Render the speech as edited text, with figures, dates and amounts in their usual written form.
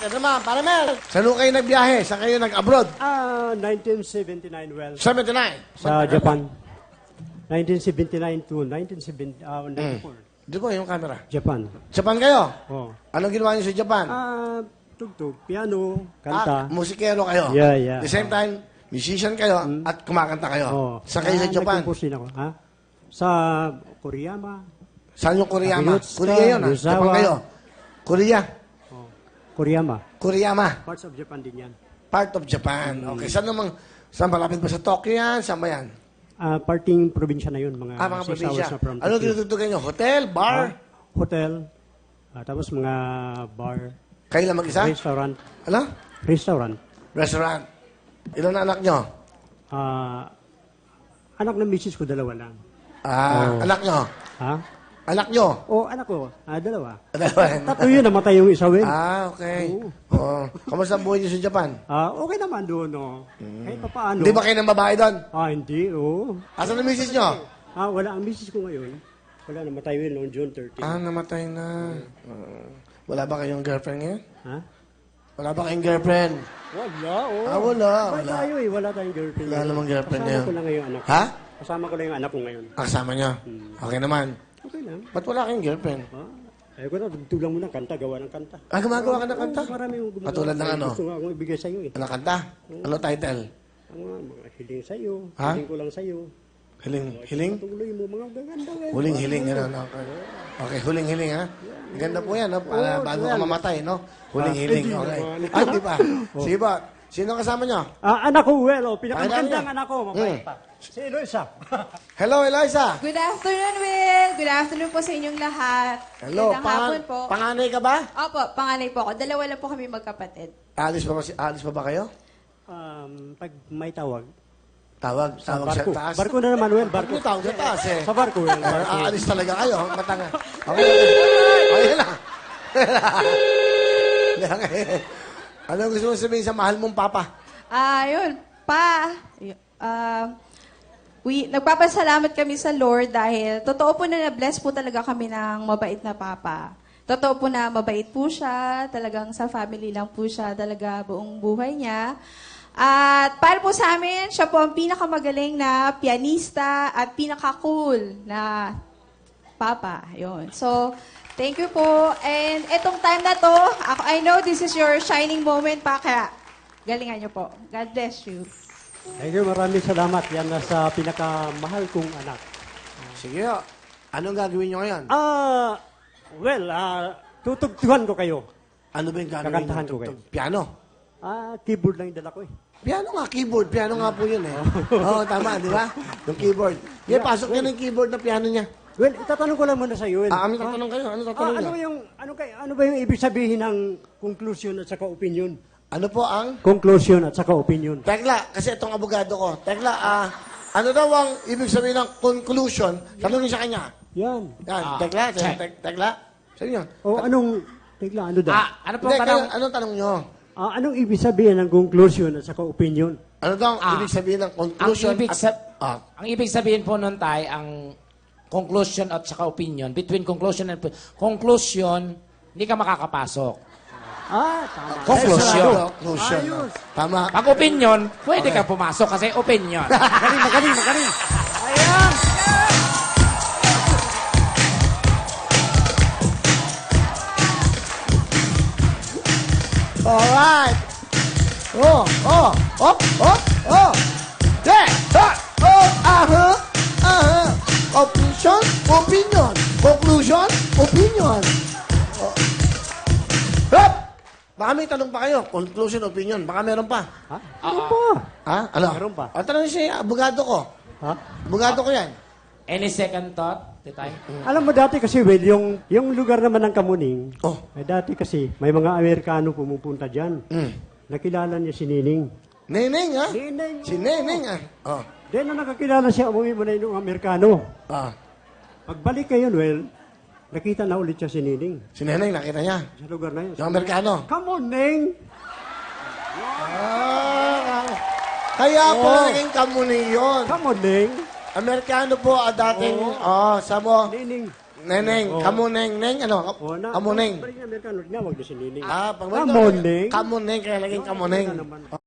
Alright, ito naman, para Mel. Saan ho kayo nagbiyahe? Saan kayo nag-abroad? 1979, well, 79. sa Japan. 1979 to 1994. Di ko yung camera. Japan. Japan kayo? Oh. Anong ginawa niyo sa Japan? Tugtog, piano, kanta. Musikero kayo. Yeah. The same time, musician kayo at kumakanta kayo. Oh. Saan kayo sa Japan? Nag-compose din ako. Ha? Sa Koriyama. Saan yung Koriyama? Akiyotsuka, Korea yun, ha? Yozawa. Japan kayo. Korea. Oh. Koriyama. Koriyama. Parts of Japan din yan. Part of Japan. Okay. Saan malapit ba sa Tokyo yan? Saan ba yan? Parting probinsya na yun. Mga Mga 6 probinsya. hours na from Ano Tokyo. tinututugan nyo? Hotel? Bar? Hotel. Tapos mga bar. Kayo lang mag-isa? Restaurant. Ano? Restaurant. Restaurant. Ilan na anak nyo? Anak ng misis ko, 2 lang. Anak nyo? Ha? Anak nyo? Anak ko, 2. Dalawa. 3 yun, namatay yung isa, Will. Okay. Oo. Kamusta ang buhay nyo sa Japan? Okay naman doon, no? Kahit pa paano. Hindi ba kayo ng babae doon? Hindi, oo. Asan ang misis nyo? Wala ang misis ko ngayon. Wala, namatay Will noong June 13. Namatay na. Wala ba kayong girlfriend ngayon? Ha? Wala ba kayong girlfriend? Wala, oo. Wala. Wala tayo wala tayong girlfriend. Wala namang girlfriend Kasama ngayon. ko lang ngayon anak ko. Ha? Kasama ko lang yung anak ko ngayon. Kasama nyo? Okay naman. Okay lang. Ba't wala kayong girlfriend? Ayoko na, tulang mo ng kanta, gawa ng kanta. Gumagawa ka ng kanta? Marami yung gumawa. Katulad ng ano? Gusto nga akong ibigay sa'yo eh. Ano kanta? Ano title? Mga hiling sa'yo. Ha? Hiling ko lang sa'yo. Hiling? Tuloy mo mga gaganda. Huling-hiling. Okay, huling-hiling ha? Ganda po yan, no? Para bago ka mamatay, no? Huling-hiling. Okay. Di ba? Sige ba? Sino kasama nyo? Anak ko, Will. Pakilala Pinakamagandang niya. anak ko. Mabait pa. Si Eloisa. Hello, Eliza. Good afternoon, Will. Good afternoon po sa inyong lahat. Hello, Magandang hapon po. panganay ka ba? Opo, panganay po ako. 2 lang po kami magkapatid. Alis pa ba kayo? Pag may tawag. Tawag sa Barko. taas. Barko na naman, Will. Barko tawag sa taas eh. Sa barko, Will. Aalis talaga kayo. Matanga. Okay. Okay lang. Ano gusto mo sabihin sa mahal mong papa? Yun. Nagpapasalamat kami sa Lord dahil totoo po na na-bless po talaga kami ng mabait na papa. Totoo po na mabait po siya. Talagang sa family lang po siya talaga buong buhay niya. At para po sa amin, siya po ang pinakamagaling na pianista at pinaka-cool na papa. Yun. So, thank you po. And etong time na to, I know this is your shining moment pa, kaya galingan niyo po. God bless you. Thank you, maraming salamat. Yan nasa pinakamahal kong anak. Sige. Anong gagawin nyo ngayon? Tutugtugan ko kayo. Ano ba yung gagawin Kakantahan nyo? ko kayo. Piano? Keyboard lang yung dala ko eh. Piano nga, keyboard. Piano nga po yun eh. Oo, tama, di ba? Yung keyboard. Yeah, pasok nyo ng keyboard na piano niya. Well, itatanong ko lang muna sa iyo. Ano tatanong kayo? Ano tatanong nyo? Ano ba yung ibig sabihin ng conclusion at saka opinion? Ano po ang... Conclusion at saka opinion. Tekla, kasi itong abogado ko. Tekla, ano daw ang ibig sabihin ng conclusion? Tanongin sa kanya. Yan. Tekla, Tekla. Sa inyo. Ano daw? Ano po Hindi, tanong? anong tanong nyo? Anong ibig sabihin ng conclusion at saka opinion? Ano daw ang ibig sabihin ng conclusion? Ang ibig sabihin po nun tayo, ang conclusion at saka opinion, between conclusion and conclusion, hindi ka makakapasok. Tama. Conclusion. Conclusion. Tama. Pag opinion, pwede ka pumasok kasi opinion. Magaling. Ayan! Alright. Conclusion, opinion. Hop! Baka may tanong pa kayo. Conclusion, opinion. Baka meron pa. Ano pa? Ano? Meron pa. Tanong si abogado ko. Abogado ko yan. Any second thought, Titay? Alam mo dati kasi, Will, yung lugar naman ng Kamuning, dati kasi, may mga Amerikano pumupunta dyan. Nakilala niya si Nining. Neneng, ha? Nining. Si Neneng, ha? Then, nung nakakilala siya, umuwi mo na yung Amerikano. Pagbalik kayo, Will, nakita na ulit siya si Nining. Si Neneng, nakita niya. Sa lugar na yun. Yung Amerikano. Come on, Ning! Kaya pala naging kamuning yun. Come on, Ning! Amerikano po dating, sa mo. Nining. Neneng, kamuneng, neng, ano? Kamuneng. Balik na Amerikano, tinawag na si Nining. Ah, Kamuneng. Kamuneng, kaya naging kamuneng. Ano naman.